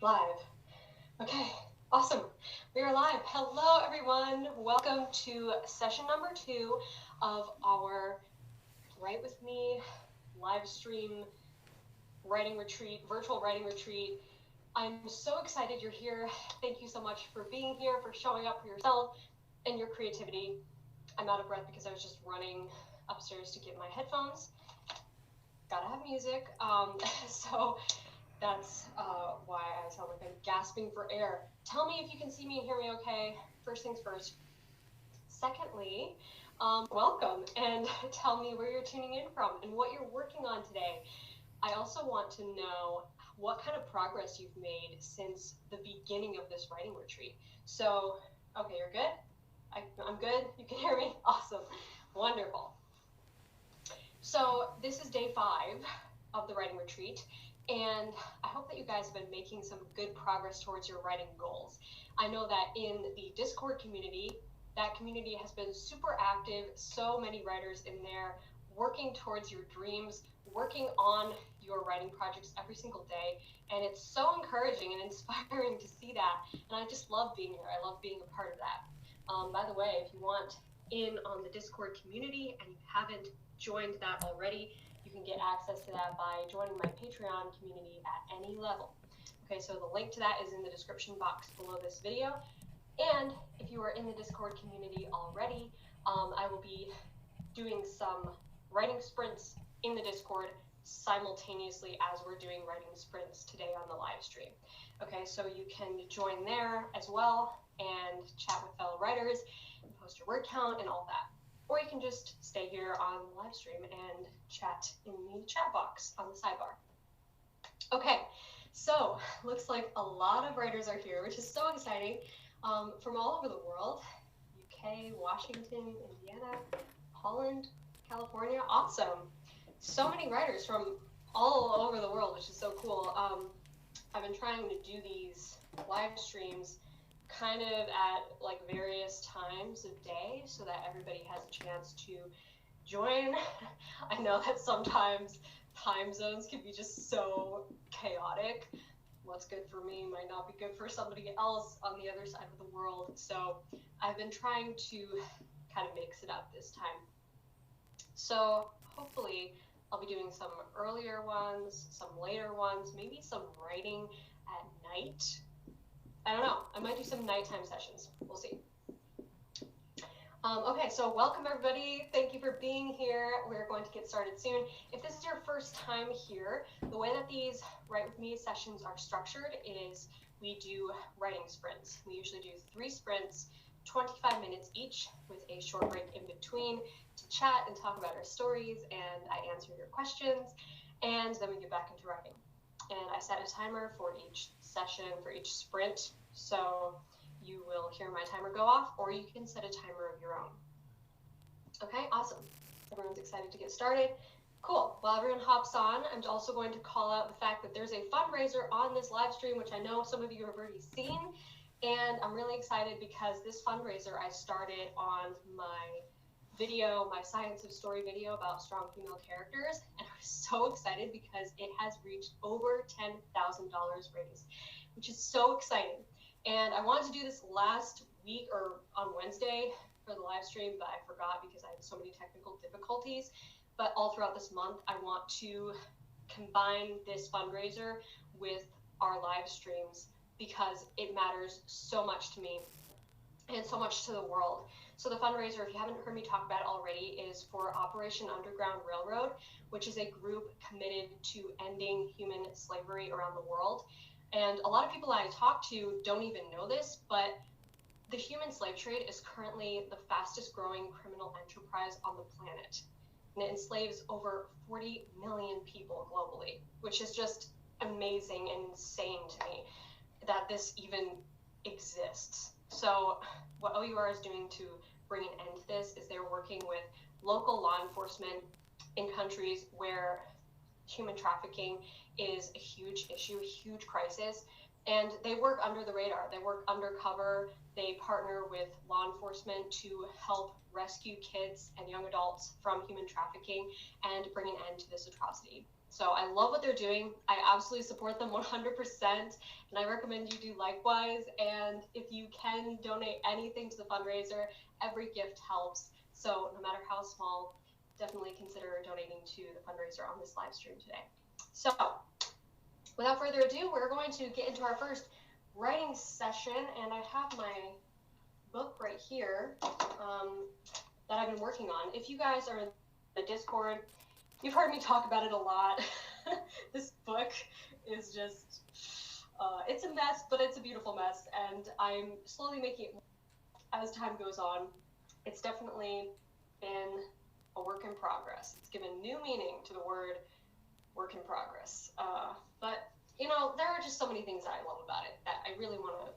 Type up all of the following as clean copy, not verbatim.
Live. Okay, awesome. We are live. Hello, everyone. Welcome to session number 2 of our Write With Me live stream writing retreat, virtual writing retreat. I'm so excited you're here. Thank you so much for being here, for showing up for yourself and your creativity. I'm out of breath because I was just running upstairs to get my headphones. Gotta have music. So that's why I sound like I'm gasping for air. Tell me if you can see me and hear me okay. First things first. Secondly, welcome, and tell me where you're tuning in from and what you're working on today. I also want to know what kind of progress you've made since the beginning of this writing retreat. So, okay, you're good? I'm good? You can hear me? Awesome. Wonderful. So this is day 5 of the writing retreat, and I hope that you guys have been making some good progress towards your writing goals. I know that in the Discord community, that community has been super active, so many writers in there working towards your dreams, working on your writing projects every single day, and it's so encouraging and inspiring to see that, and I just love being here. I love being a part of that. By the way, if you want in on the Discord community and you haven't joined that already, you can get access to that by joining my Patreon community at any level. Okay, so the link to that is in the description box below this video. And if you are in the Discord community already, I will be doing some writing sprints in the Discord simultaneously as we're doing writing sprints today on the live stream. Okay, so you can join there as well and chat with fellow writers and post your word count and all that. Or you can just stay here on the live stream and chat in the chat box on the sidebar. Okay, so looks like a lot of writers are here, which is so exciting, from all over the world. UK, Washington, Indiana, Holland, California. Awesome. So many writers from all over the world, which is so cool. I've been trying to do these live streams kind of at like various times of day so that everybody has a chance to join. I know that sometimes time zones can be just so chaotic. What's good for me might not be good for somebody else on the other side of the world. So I've been trying to kind of mix it up this time. So hopefully I'll be doing some earlier ones, some later ones, maybe some writing at night. I don't know. I might do some nighttime sessions. We'll see. Okay, so welcome everybody. Thank you for being here. We're going to get started soon. If this is your first time here, the way that these Write With Me sessions are structured is we do writing sprints. We usually do 3 sprints, 25 minutes each, with a short break in between to chat and talk about our stories, and I answer your questions, and then we get back into writing. And I set a timer for each session, for each sprint, so you will hear my timer go off, or you can set a timer of your own. Okay, awesome. Everyone's excited to get started. Cool. While everyone hops on, I'm also going to call out the fact that there's a fundraiser on this live stream, which I know some of you have already seen, and I'm really excited because this fundraiser I started on my video, my Science of Story video about strong female characters, and I was so excited because it has reached over $10,000 raised, which is so exciting. And I wanted to do this last week or on Wednesday for the live stream, but I forgot because I had so many technical difficulties. But all throughout this month, I want to combine this fundraiser with our live streams because it matters so much to me and so much to the world. So the fundraiser, if you haven't heard me talk about it already, is for Operation Underground Railroad, which is a group committed to ending human slavery around the world. And a lot of people I talk to don't even know this, but the human slave trade is currently the fastest growing criminal enterprise on the planet. And it enslaves over 40 million people globally, which is just amazing and insane to me that this even exists. So what OUR is doing to bring an end to this is they're working with local law enforcement in countries where human trafficking is a huge issue, a huge crisis, and they work under the radar. They work undercover. They partner with law enforcement to help rescue kids and young adults from human trafficking and bring an end to this atrocity. So I love what they're doing. I absolutely support them 100%, and I recommend you do likewise. And if you can donate anything to the fundraiser, every gift helps. So no matter how small, definitely consider donating to the fundraiser on this live stream today. So without further ado, we're going to get into our first writing session, and I have my book right here that I've been working on. If you guys are in the Discord, you've heard me talk about it a lot. This book is just, it's a mess, but it's a beautiful mess, and I'm slowly making it as time goes on. It's definitely been a work in progress. It's given new meaning to the word work in progress. But, you know, there are just so many things that I love about it that I really want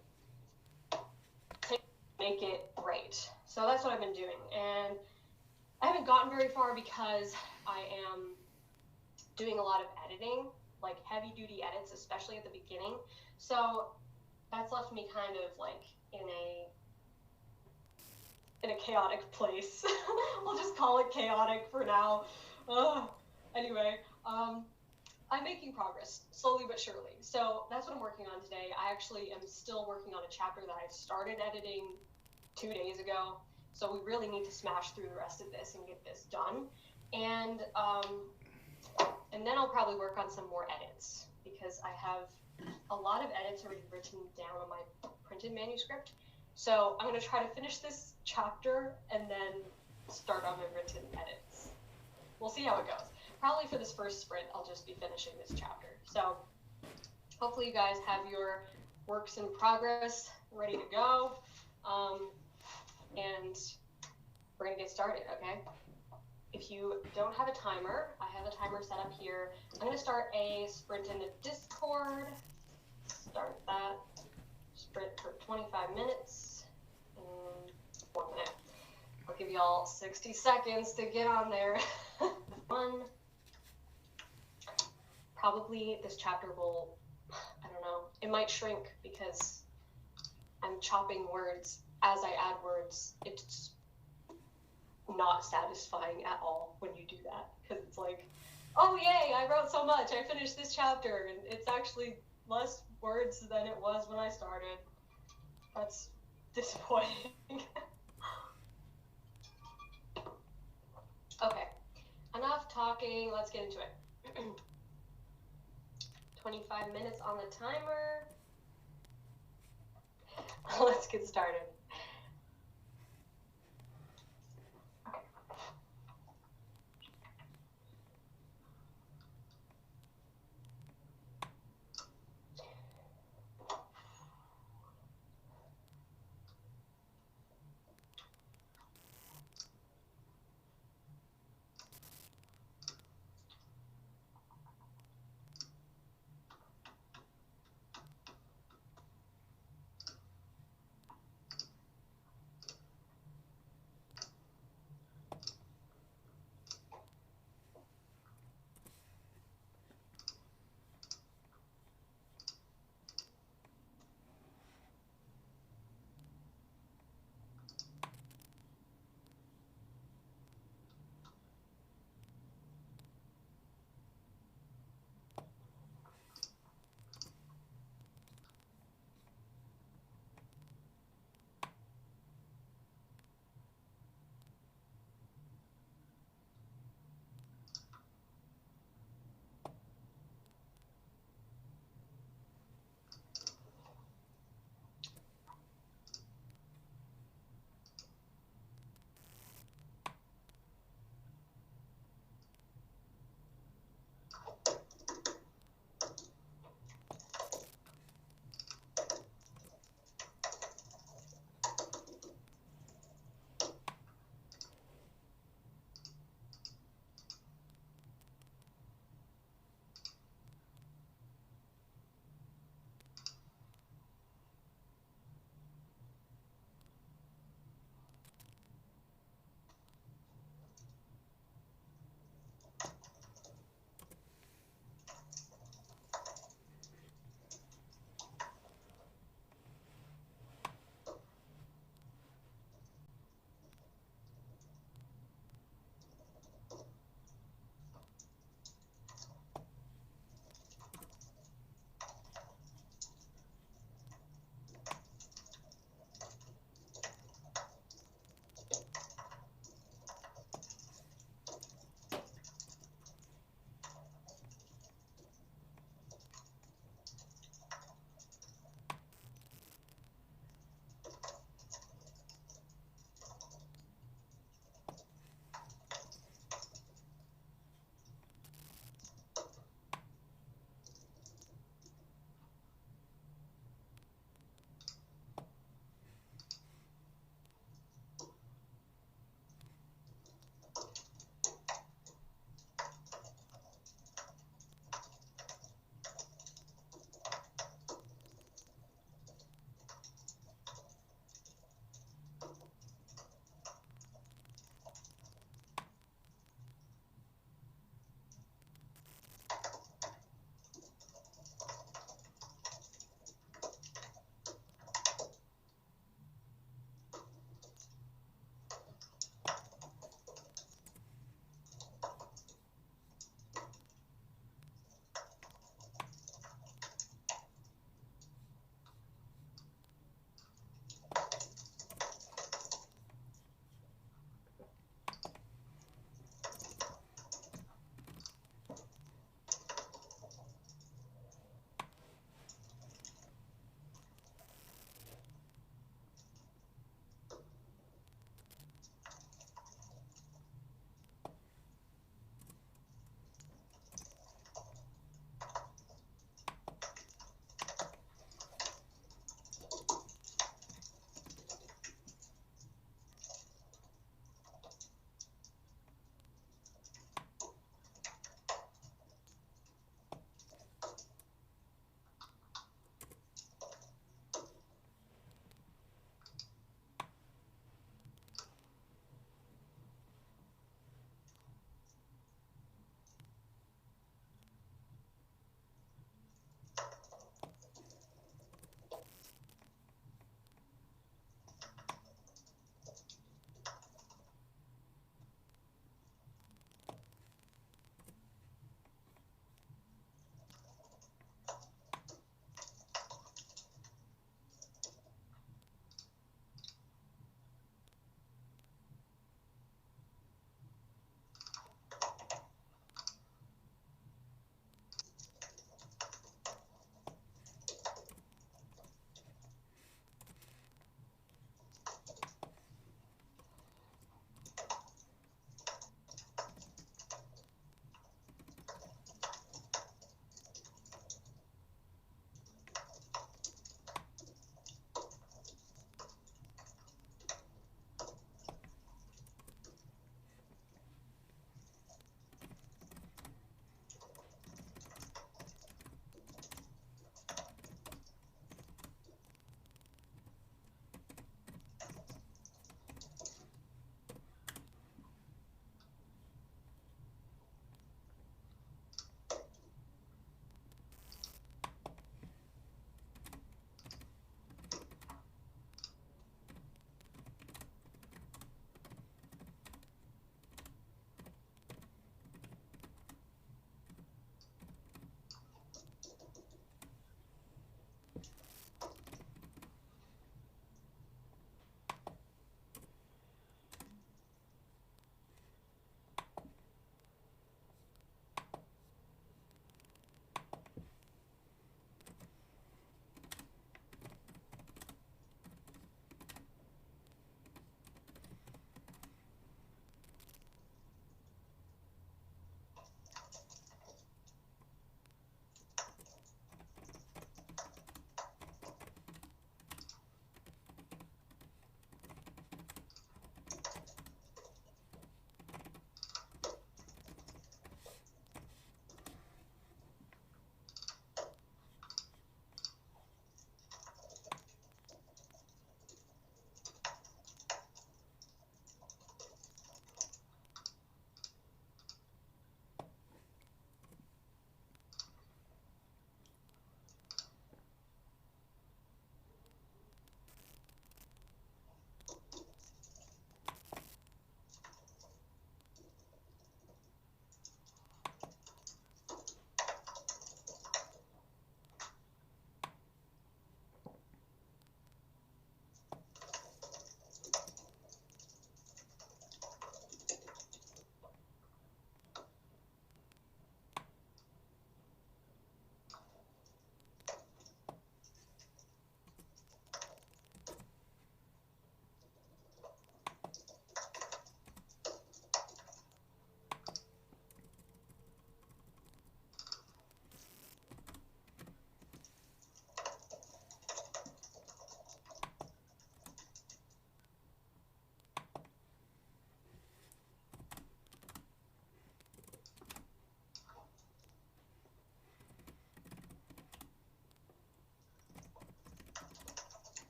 to make it right. So that's what I've been doing. And I haven't gotten very far because I am doing a lot of editing, like heavy duty edits, especially at the beginning. So that's left me kind of like in a chaotic place. We'll just call it chaotic for now. Anyway, I'm making progress, slowly but surely. So that's what I'm working on today. I actually am still working on a chapter that I started editing 2 days ago. So we really need to smash through the rest of this and get this done. And then I'll probably work on some more edits because I have a lot of edits already written down on my printed manuscript. So I'm going to try to finish this chapter and then start on my written edits. We'll see how it goes. Probably for this first sprint, I'll just be finishing this chapter. So hopefully you guys have your works in progress ready to go. And we're going to get started, okay? If you don't have a timer, I have a timer set up here. I'm going to start a sprint in the Discord. Start that sprint for 25 minutes and 1 minute. I'll give you all 60 seconds to get on there. Probably this chapter will, I don't know, it might shrink because I'm chopping words. As I add words, it's not satisfying at all when you do that, because it's like, oh yay, I wrote so much, I finished this chapter, and it's actually less words than it was when I started. That's disappointing. Okay, enough talking, let's get into it. 25 minutes on the timer. Let's get started.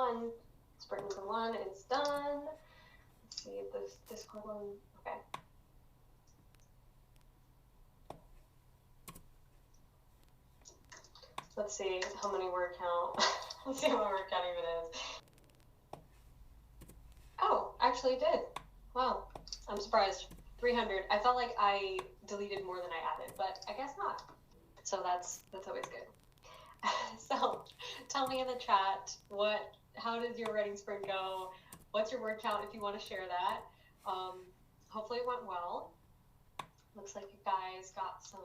1. Sprint number 1 is done. Let's see if this Discord one, okay. Let's see how many word count. Let's see what word count even is. Oh, actually it did. Wow, I'm surprised. 300. I felt like I deleted more than I added, but I guess not. So that's always good. So tell me in the chat, how did your writing sprint go? What's your word count if you want to share that? Hopefully it went well. Looks like you guys got some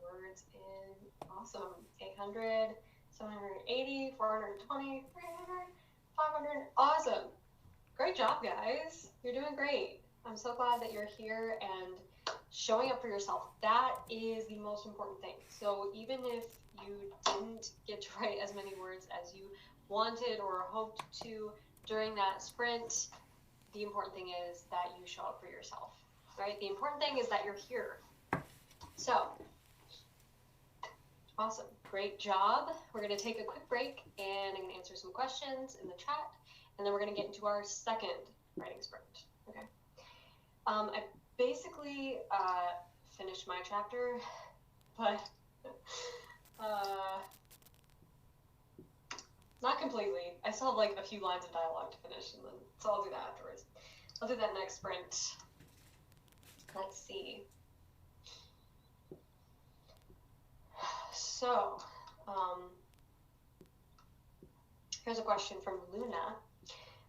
words in. Awesome. 800, 780, 420, 300, 500. Awesome. Great job, guys. You're doing great. I'm so glad that you're here and showing up for yourself. That is the most important thing. So even if you didn't get to write as many words as you wanted or hoped to during that sprint, the important thing is that you show up for yourself, right? The important thing is that you're here. So, awesome. Great job. We're going to take a quick break and I'm going to answer some questions in the chat, and then we're going to get into our second writing sprint. Okay. I basically finished my chapter, but not completely. I still have like a few lines of dialogue to finish, and then so I'll do that afterwards. I'll do that next sprint. Let's see. So, here's a question from Luna.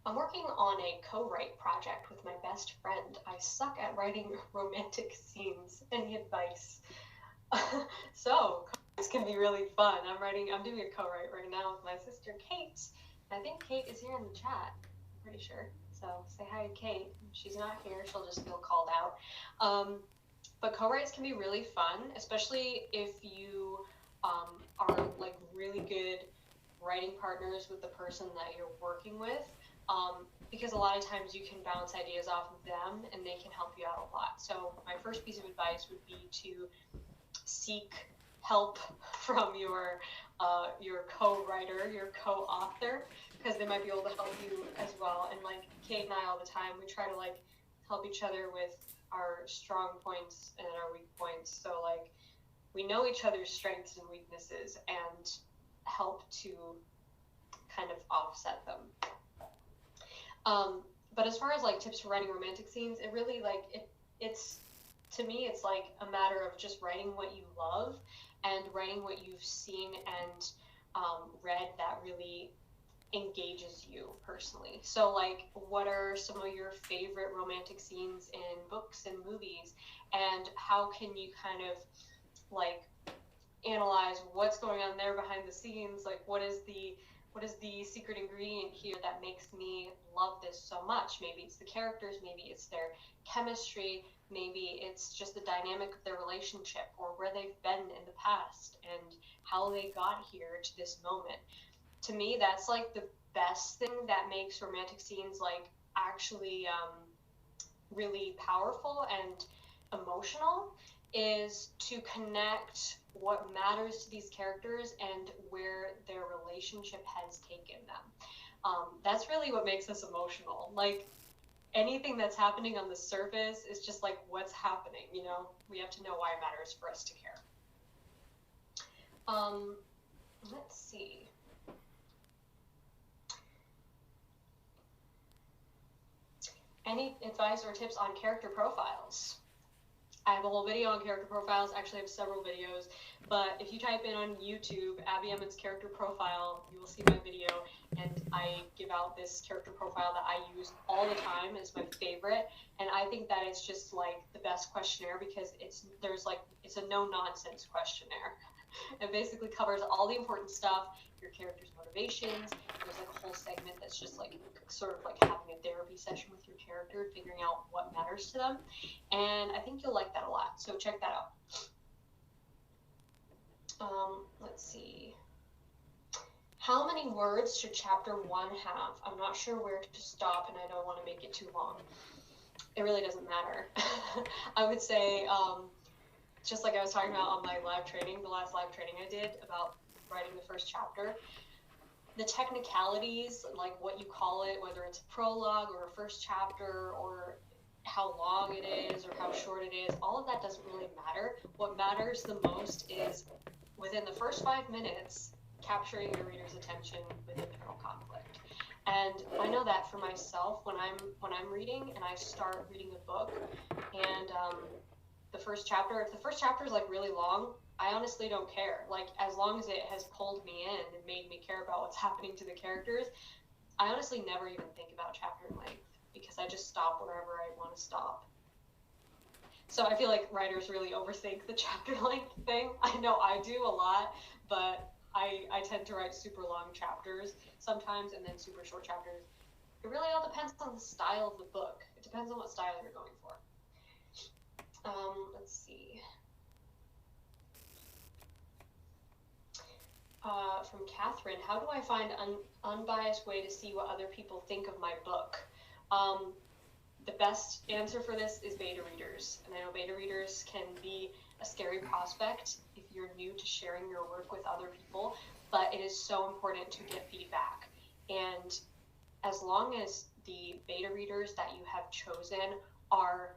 I'm working on a co-write project with my best friend. I suck at writing romantic scenes. Any advice? So, this can be really fun. I'm doing a co-write right now with my sister Kate. I think Kate is here in the chat. I'm pretty sure. So say hi to Kate. If she's not here, she'll just feel called out. But co-writes can be really fun, especially if you are like really good writing partners with the person that you're working with. Because a lot of times you can bounce ideas off of them and they can help you out a lot. So my first piece of advice would be to seek help from your co-writer, your co-author, because they might be able to help you as well. And like Kate and I all the time, we try to like help each other with our strong points and our weak points. So like we know each other's strengths and weaknesses and help to kind of offset them. But as far as like tips for writing romantic scenes, it really like it's to me it's like a matter of just writing what you love and writing what you've seen and read that really engages you personally. So like, what are some of your favorite romantic scenes in books and movies, and how can you kind of like analyze what's going on there behind the scenes? Like, what is the secret ingredient here that makes me love this so much? Maybe it's the characters, maybe it's their chemistry, maybe it's just the dynamic of their relationship, or where they've been in the past and how they got here to this moment. To me, that's like the best thing that makes romantic scenes like actually really powerful and emotional, is to connect what matters to these characters and where their relationship has taken them. That's really what makes us emotional. Like, anything that's happening on the surface is just like what's happening, you know? We have to know why it matters for us to care. Let's see. Any advice or tips on character profiles? I have a whole video on character profiles. Actually, I have several videos, but if you type in on YouTube, Abbie Emmons character profile, you will see my video, and I give out this character profile that I use all the time. It's my favorite, and I think that it's just like the best questionnaire because it's a no-nonsense questionnaire. It basically covers all the important stuff, your character's motivations. There's like a whole segment that's just like sort of like having a therapy session with your character, figuring out what matters to them. And I think you'll like that a lot. So check that out. Let's see. How many words should chapter 1 have? I'm not sure where to stop, and I don't want to make it too long. It really doesn't matter. I would say, just like I was talking about on my live training, the last live training I did about writing the first chapter, the technicalities, like what you call it, whether it's a prologue or a first chapter or how long it is or how short it is, all of that doesn't really matter. What matters the most is within the first 5 minutes, capturing your reader's attention with internal conflict. And I know that for myself when I'm reading and I start reading a book, and if the first chapter is like really long, I honestly don't care. Like, as long as it has pulled me in and made me care about what's happening to the characters, I honestly never even think about chapter length, because I just stop wherever I want to stop. So I feel like writers really overthink the chapter length thing. I know I do a lot, but I tend to write super long chapters sometimes and then super short chapters. It really all depends on the style of the book. It depends on what style you're going for. Let's see. From Catherine, how do I find an unbiased way to see what other people think of my book? The best answer for this is beta readers. And I know beta readers can be a scary prospect if you're new to sharing your work with other people, but it is so important to get feedback. And as long as the beta readers that you have chosen are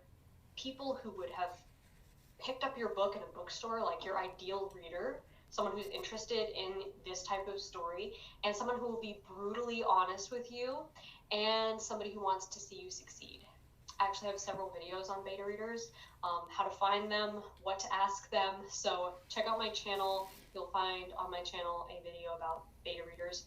people who would have picked up your book in a bookstore, like your ideal reader, someone who's interested in this type of story, and someone who will be brutally honest with you, and somebody who wants to see you succeed. I actually have several videos on beta readers, how to find them, what to ask them. So check out my channel. You'll find on my channel a video about beta readers,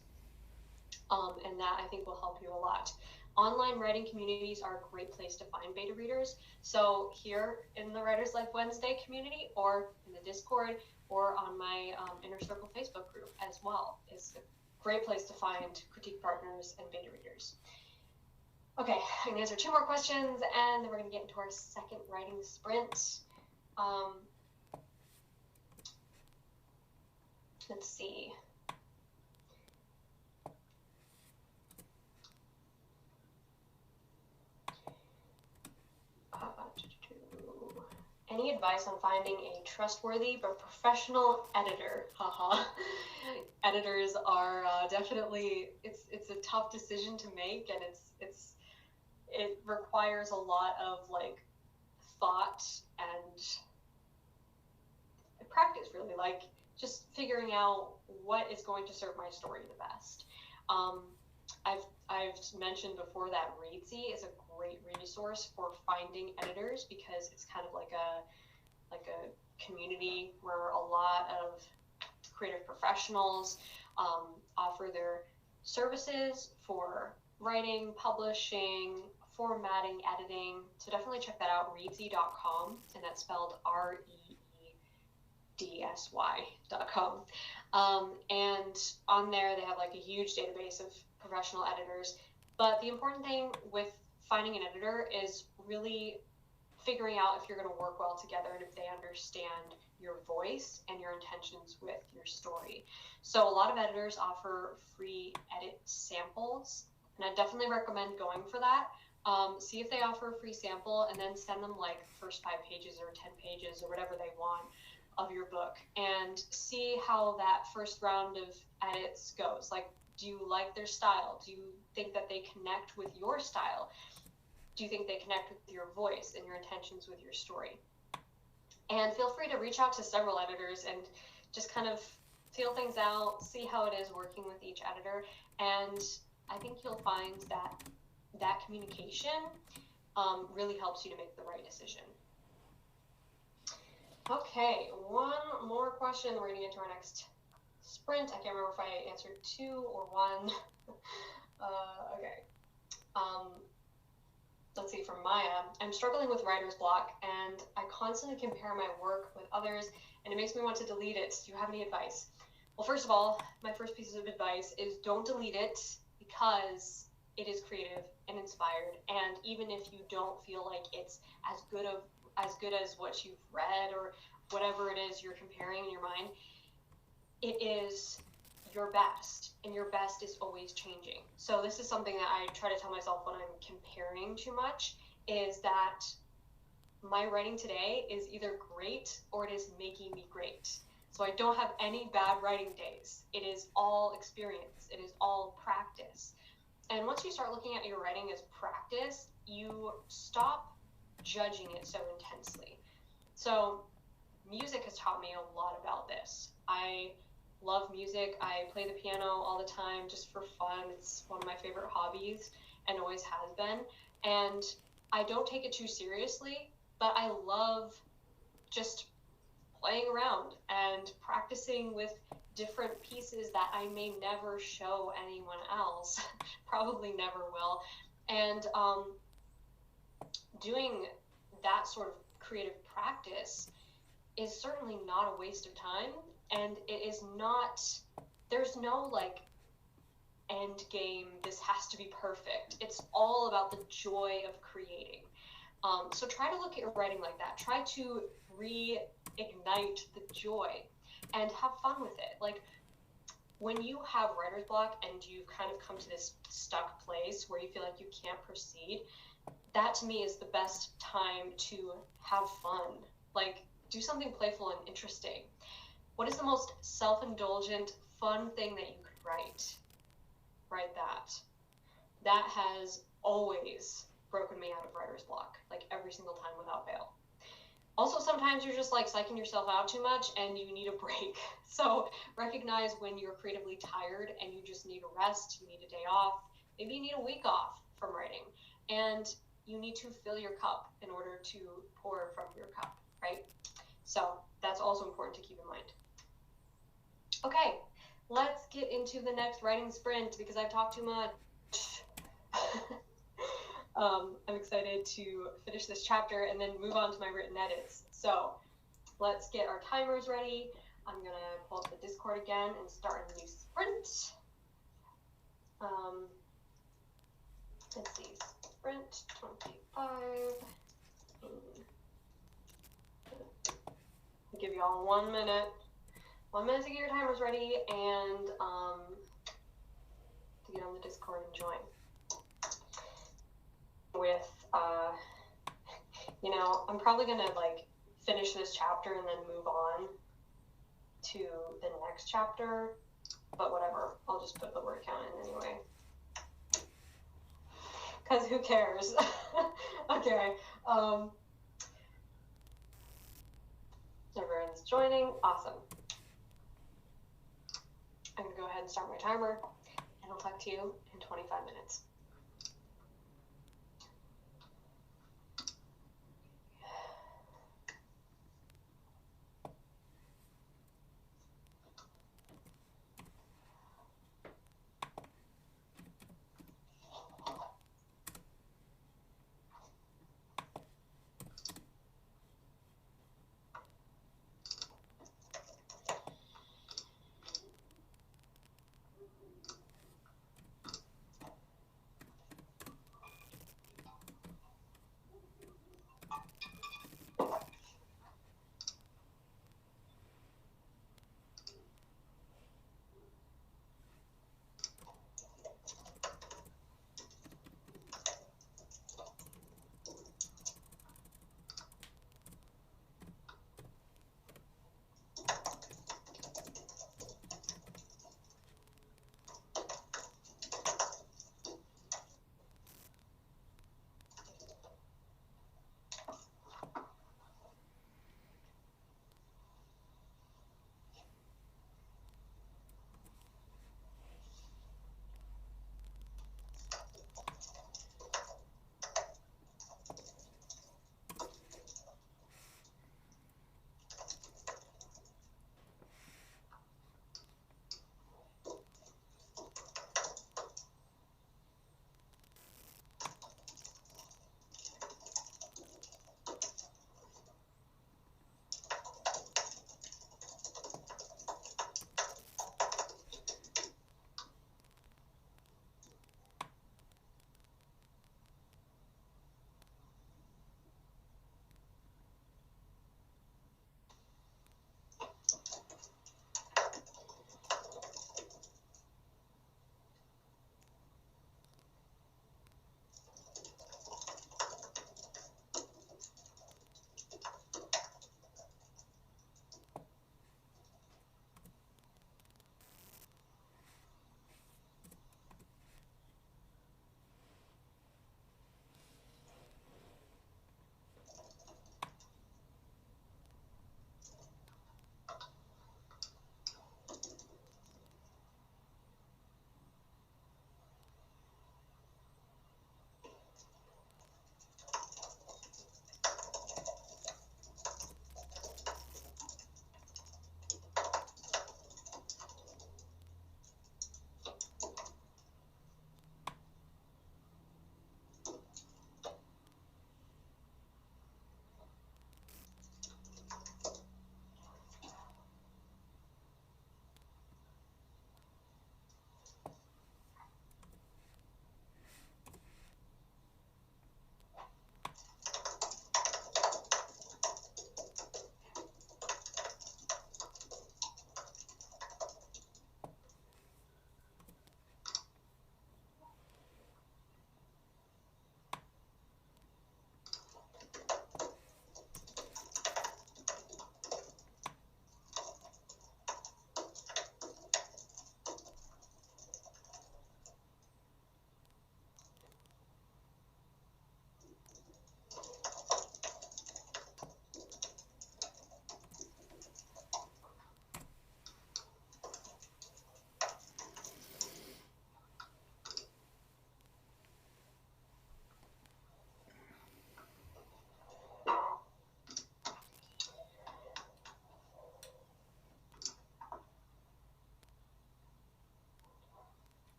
and that I think will help you a lot. Online writing communities are a great place to find beta readers. So here in the Writers Life Wednesday community, or in the Discord, or on my Inner Circle Facebook group as well, is a great place to find critique partners and beta readers. Okay, I'm gonna answer 2 more questions, and then we're gonna get into our second writing sprint. Let's see. Any advice on finding a trustworthy but professional editor? Haha. Editors are definitely, it's a tough decision to make, and it requires a lot of like thought and practice, really, like just figuring out what is going to serve my story the best. I've mentioned before that Readsy is a great resource for finding editors, because it's kind of like a community where a lot of creative professionals offer their services for writing, publishing, formatting, editing. So definitely check that out, readsy.com, and that's spelled REEDSY.com. And on there they have like a huge database of professional editors. But the important thing with finding an editor is really figuring out if you're going to work well together and if they understand your voice and your intentions with your story. So a lot of editors offer free edit samples, and I definitely recommend going for that. See if they offer a free sample, and then send them like the first 5 pages or 10 pages or whatever they want of your book, and see how that first round of edits goes. Like, do you like their style? Do you think that they connect with your style? Do you think they connect with your voice and your intentions with your story? And feel free to reach out to several editors and just kind of feel things out, see how it is working with each editor. And I think you'll find that communication really helps you to make the right decision. Okay, one more question, we're gonna get to our next sprint. I can't remember if I answered 2 or 1. Okay. Let's see, from Maya. I'm struggling with writer's block, and I constantly compare my work with others, and it makes me want to delete it. Do you have any advice? Well, first of all, my first piece of advice is don't delete it, because it is creative and inspired, and even if you don't feel like it's as good as what you've read or whatever it is you're comparing in your mind, it is your best, and your best is always changing. So this is something that I try to tell myself when I'm comparing too much, is that my writing today is either great or it is making me great. So I don't have any bad writing days. It is all experience. It is all practice. And once you start looking at your writing as practice, you stop judging it so intensely. So music has taught me a lot about this. I love music. I play the piano all the time just for fun. It's one of my favorite hobbies and always has been. And I don't take it too seriously, but I love just playing around and practicing with different pieces that I may never show anyone else, probably never will. And doing that sort of creative practice is certainly not a waste of time, and it is not, there's no like end game, this has to be perfect. It's all about the joy of creating. So try to look at your writing like that. Try to reignite the joy and have fun with it. Like when you have writer's block and you've kind of come to this stuck place where you feel like you can't proceed, that to me is the best time to have fun. Like do something playful and interesting. What is the most self-indulgent, fun thing that you could write? Write that. That has always broken me out of writer's block, like every single time without fail. Also, sometimes you're just like psyching yourself out too much and you need a break. So recognize when you're creatively tired and you just need a rest, you need a day off, maybe you need a week off from writing, and you need to fill your cup in order to pour from your cup, right? So that's also important to keep in mind. Okay, let's get into the next writing sprint because I've talked too much. I'm excited to finish this chapter and then move on to my written edits. So let's get our timers ready. I'm gonna pull up the Discord again and start a new sprint. Let's see, sprint 25. I'll give you all 1 minute. 1 minute to get your timers ready and to get on the Discord and join. With, you know, I'm probably gonna like finish this chapter and then move on to the next chapter, but whatever, I'll just put the word count in anyway. Because who cares? Okay. Everyone's joining. Awesome. I'm going to go ahead and start my timer, and I'll talk to you in 25 minutes.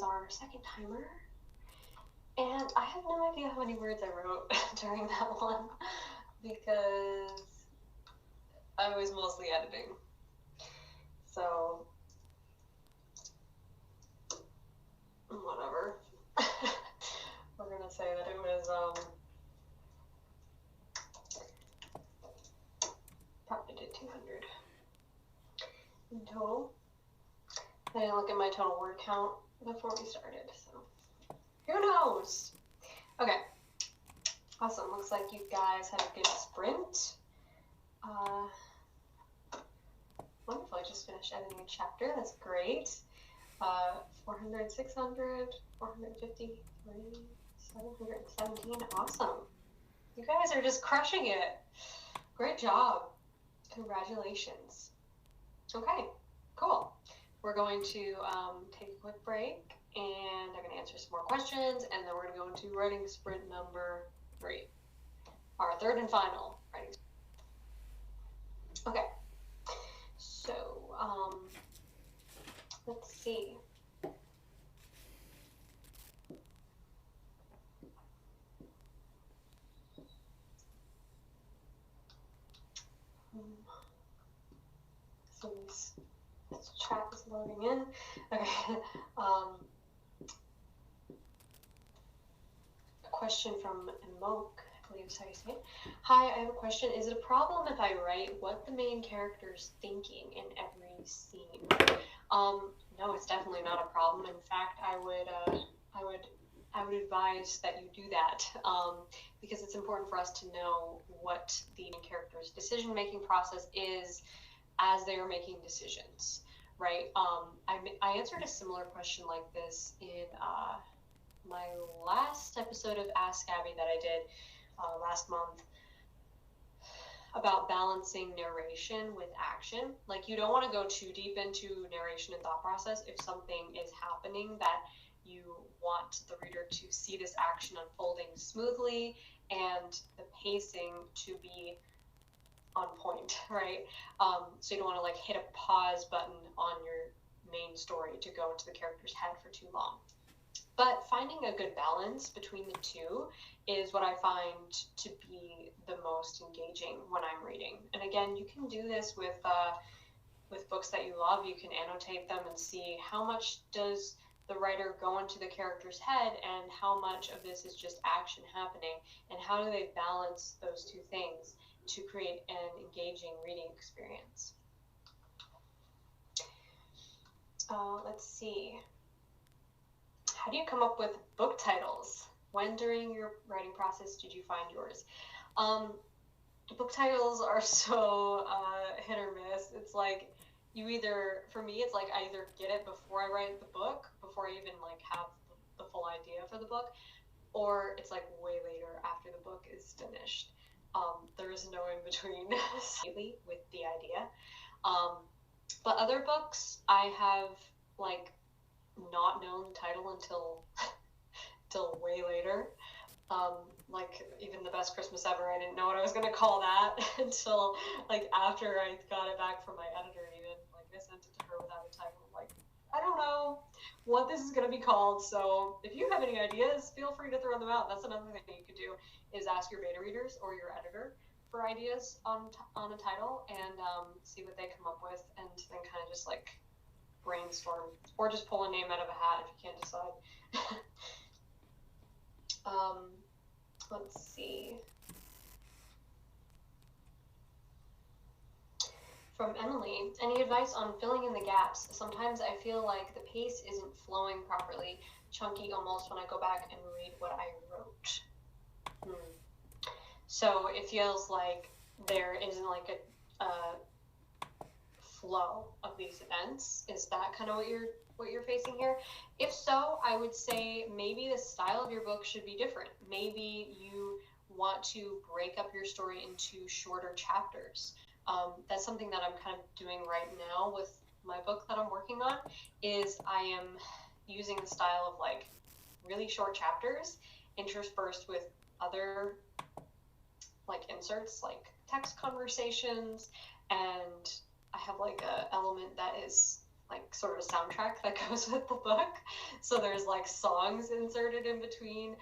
our second timer. And I have no idea how many words I wrote during that one because I was mostly editing. So, whatever. We're going to say that it was probably did 200 in total. I didn't look at my total word count before we started, so who knows? Okay, awesome. Looks like you guys had a good sprint. Wonderful. I just finished editing a chapter. That's great. 400, 600, 450, 717. Awesome. You guys are just crushing it. Great job. Congratulations. Okay, cool. We're going to take a quick break, and I'm going to answer some more questions, and then we're going to go into writing sprint number 3, our third and final writing sprint. Okay, so let's see. So this chat is loading in. Okay. A question from Emoke, I believe is how you say it. Hi, I have a question. Is it a problem if I write what the main character is thinking in every scene? No, it's definitely not a problem. In fact, I would advise that you do that because it's important for us to know what the main character's decision-making process is as they are making decisions, right? I answered a similar question like this in my last episode of Ask Abbie that I did last month about balancing narration with action. Like, you don't want to go too deep into narration and thought process if something is happening that you want the reader to see this action unfolding smoothly and the pacing to be on point, right? So you don't want to like hit a pause button on your main story to go into the character's head for too long. But finding a good balance between the two is what I find to be the most engaging when I'm reading. And again, you can do this with books that you love. You can annotate them and see how much does the writer go into the character's head and how much of this is just action happening, and how do they balance those two things to create an engaging reading experience. Let's see. How do you come up with book titles? When during your writing process did you find yours? Book titles are so hit or miss. It's like you either, for me, it's like I either get it before I write the book, before I even like have the full idea for the book, or it's like way later after the book is finished. There is no in between with the idea. But other books, I have like not known the title until way later. Like even The Best Christmas Ever, I didn't know what I was gonna call that until like after I got it back from my editor. Even like I sent it to her without a title. Like, I don't know what this is gonna be called. So if you have any ideas, feel free to throw them out. That's another thing that you could do, is ask your beta readers or your editor for ideas on a title, and see what they come up with, and then kind of just like brainstorm, or just pull a name out of a hat if you can't decide. Let's see. From Emily, any advice on filling in the gaps? Sometimes I feel like the pace isn't flowing properly, chunky almost when I go back and read what I wrote. So it feels like there isn't like a flow of these events. Is that kind of what you're facing here? If so, I would say maybe the style of your book should be different. Maybe you want to break up your story into shorter chapters. That's something that I'm kind of doing right now with my book that I'm working on, is I am using the style of like really short chapters interspersed with other like inserts, like text conversations, and I have like a element that is like sort of soundtrack that goes with the book. So there's like songs inserted in between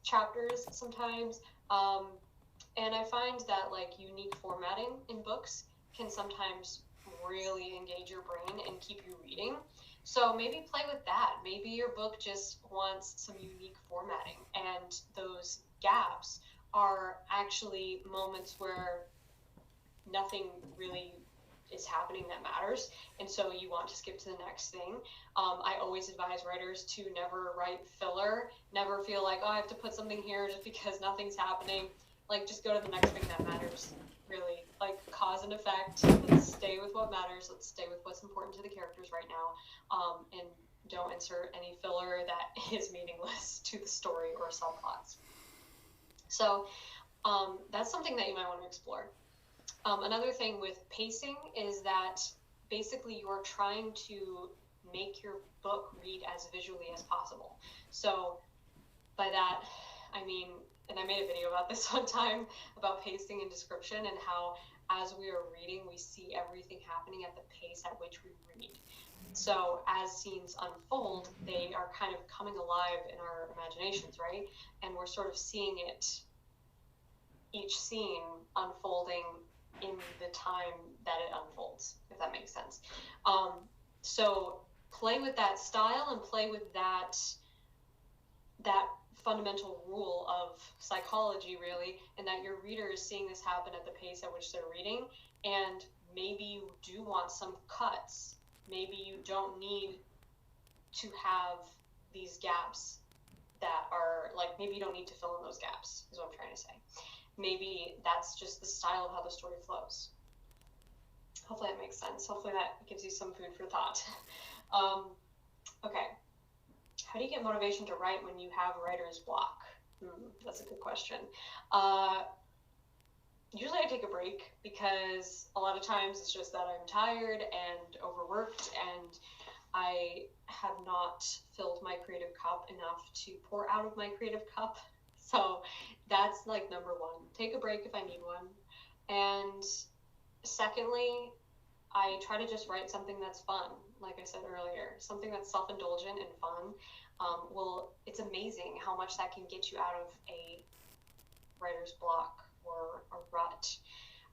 chapters sometimes. And I find that like unique formatting in books can sometimes really engage your brain and keep you reading. So maybe play with that. Maybe your book just wants some unique formatting, and those gaps are actually moments where nothing really is happening that matters, and so you want to skip to the next thing. I always advise writers to never write filler, never feel like, oh, I have to put something here just because nothing's happening. Like, just go to the next thing that matters, really. Like, cause and effect. Let's stay with what matters. Let's stay with what's important to the characters right now, and don't insert any filler that is meaningless to the story or subplots. So that's something that you might want to explore. Another thing with pacing is that basically you're trying to make your book read as visually as possible. So by that, I mean, and I made a video about this one time about pacing and description, and how as we are reading, we see everything happening at the pace at which we read. So as scenes unfold, they are kind of coming alive in our imaginations, right? And we're sort of seeing it, each scene unfolding in the time that it unfolds, if that makes sense. So play with that style and play with that fundamental rule of psychology, really, and that your reader is seeing this happen at the pace at which they're reading. And maybe you do want some cuts. Maybe you don't need to have these gaps that are like, maybe you don't need to fill in those gaps, is what I'm trying to say. Maybe that's just the style of how the story flows. Hopefully that makes sense. Hopefully that gives you some food for thought. Okay. How do you get motivation to write when you have writer's block? That's a good question. Usually I take a break, because a lot of times it's just that I'm tired and overworked, and I have not filled my creative cup enough to pour out of my creative cup. So that's like number one. Take a break if I need one. And secondly, I try to just write something that's fun. Like I said earlier, something that's self-indulgent and fun. It's amazing how much that can get you out of a writer's block or a rut.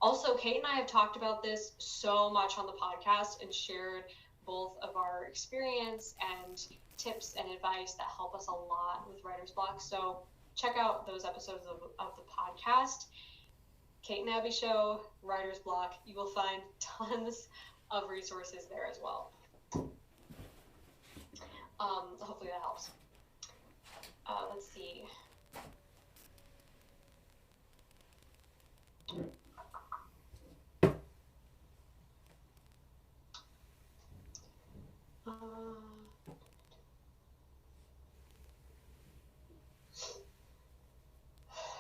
Also, Kate and I have talked about this so much on the podcast and shared both of our experience and tips and advice that help us a lot with writer's block. So check out those episodes of the podcast. Kate and Abbie Show, writer's block. You will find tons of resources there as well. Hopefully that helps. Let's see.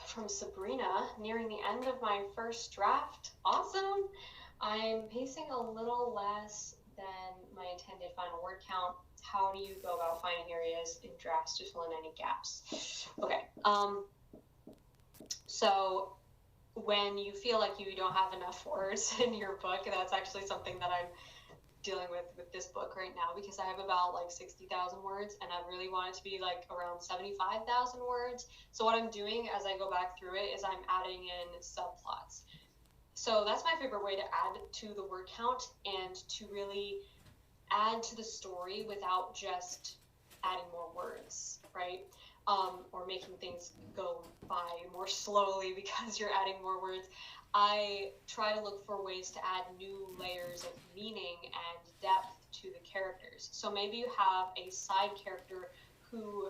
From Sabrina, nearing the end of my first draft. Awesome. I'm pacing a little less than my intended final word count. How do you go about finding areas in drafts to fill in any gaps? Okay. So when you feel like you don't have enough words in your book, that's actually something that I'm dealing with this book right now, because I have about like 60,000 words, and I really want it to be like around 75,000 words. So what I'm doing as I go back through it is I'm adding in subplots. So that's my favorite way to add to the word count and to really add to the story without just adding more words, right? Or making things go by more slowly because you're adding more words. I try to look for ways to add new layers of meaning and depth to the characters. So maybe you have a side character who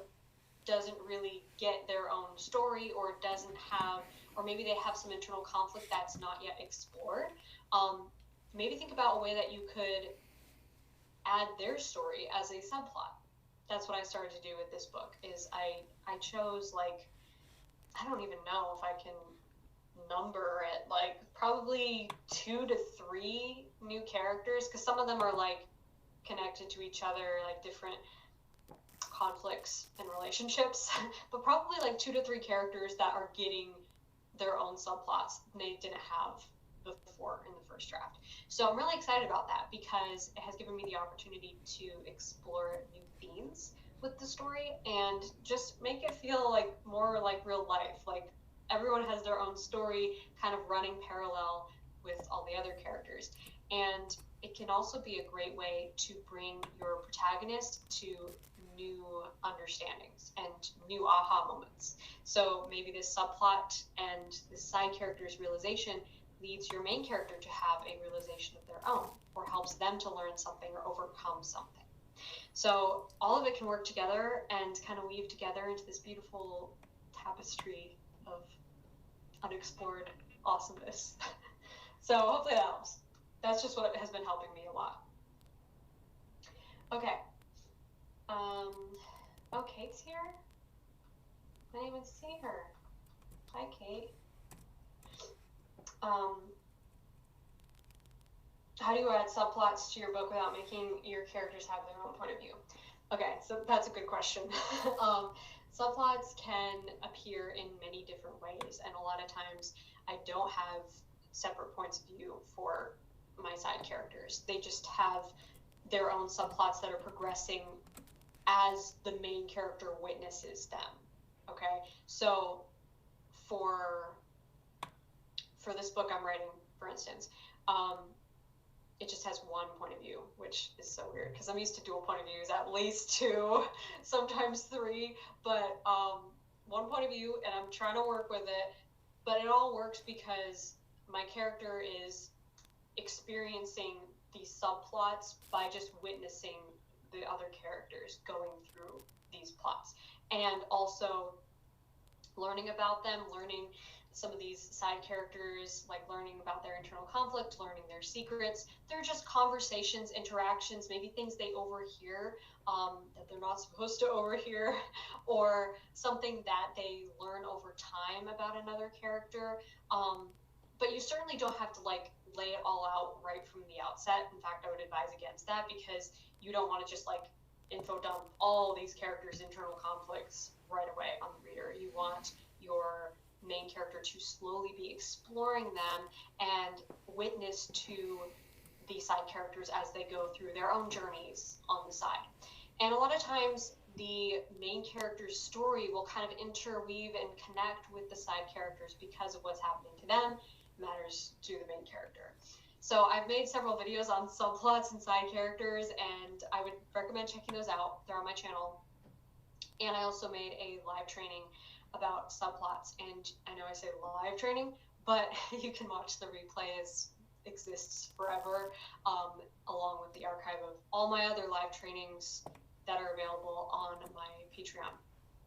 doesn't really get their own story, or doesn't have, or maybe they have some internal conflict that's not yet explored. Maybe think about a way that you could add their story as a subplot. That's what I started to do with this book. Is I chose, like, I don't even know if I can number it, like probably 2 to 3 new characters, because some of them are like connected to each other, like different conflicts and relationships, but probably like 2 to 3 characters that are getting their own subplots they didn't have before in the first draft. So I'm really excited about that because it has given me the opportunity to explore new themes with the story and just make it feel like more like real life. Like everyone has their own story kind of running parallel with all the other characters. And it can also be a great way to bring your protagonist to new understandings and new aha moments. So maybe this subplot and this side character's realization leads your main character to have a realization of their own, or helps them to learn something or overcome something. So all of it can work together and kind of weave together into this beautiful tapestry of unexplored awesomeness. So hopefully that helps. That's just what has been helping me a lot. Okay. Oh, Kate's here? I didn't even see her. Hi, Kate. How do you add subplots to your book without making your characters have their own point of view? Okay, so that's a good question. Subplots can appear in many different ways, and a lot of times I don't have separate points of view for my side characters. They just have their own subplots that are progressing as the main character witnesses them. Okay, so for this book I'm writing, for instance, it just has one point of view, which is so weird because I'm used to dual point of views, at least 2, sometimes 3, but one point of view, and I'm trying to work with it, but it all works because my character is experiencing these subplots by just witnessing the other characters going through these plots, and also learning about them, learning some of these side characters, like learning about their internal conflict, learning their secrets. They're just conversations, interactions, maybe things they overhear that they're not supposed to overhear, or something that they learn over time about another character. But you certainly don't have to like lay it all out right from the outset. In fact, I would advise against that because you don't want to just like info dump all these characters' internal conflicts right away on the reader. You want your main character to slowly be exploring them and witness to the side characters as they go through their own journeys on the side. And a lot of times the main character's story will kind of interweave and connect with the side characters because of what's happening to them matters to the main character. So I've made several videos on subplots and side characters, and I would recommend checking those out. They're on my channel. And I also made a live training about subplots, and I know I say live training, but you can watch the replays. Exists forever, along with the archive of all my other live trainings that are available on my Patreon.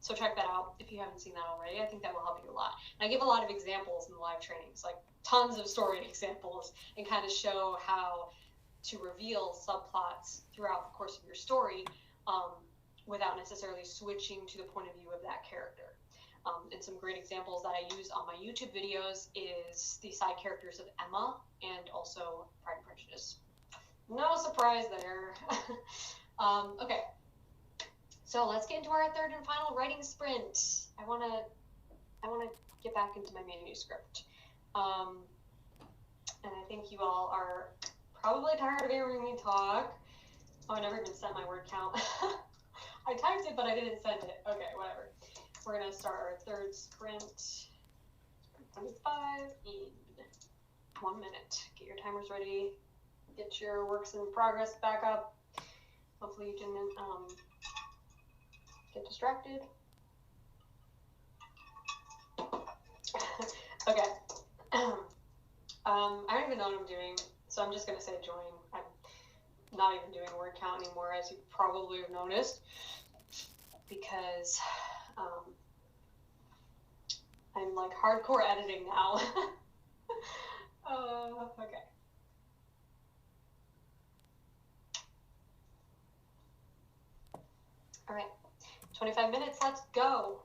So check that out if you haven't seen that already. I think that will help you a lot. And I give a lot of examples in the live trainings, like tons of story examples, and kind of show how to reveal subplots throughout the course of your story without necessarily switching to the point of view of that character. And some great examples that I use on my YouTube videos is the side characters of Emma and also Pride and Prejudice. No surprise there. Okay, so let's get into our third and final writing sprint. I wanna get back into my manuscript. And I think you all are probably tired of hearing me talk. Oh, I never even sent my word count. I typed it, but I didn't send it. Okay, whatever. We're going to start our third sprint, 25, in 1 minute. Get your timers ready. Get your works in progress back up. Hopefully you didn't get distracted. Okay. I don't even know what I'm doing, so I'm just going to say join. I'm not even doing word count anymore, as you probably have noticed, because I'm like hardcore editing now. Okay. All right, 25 minutes, let's go.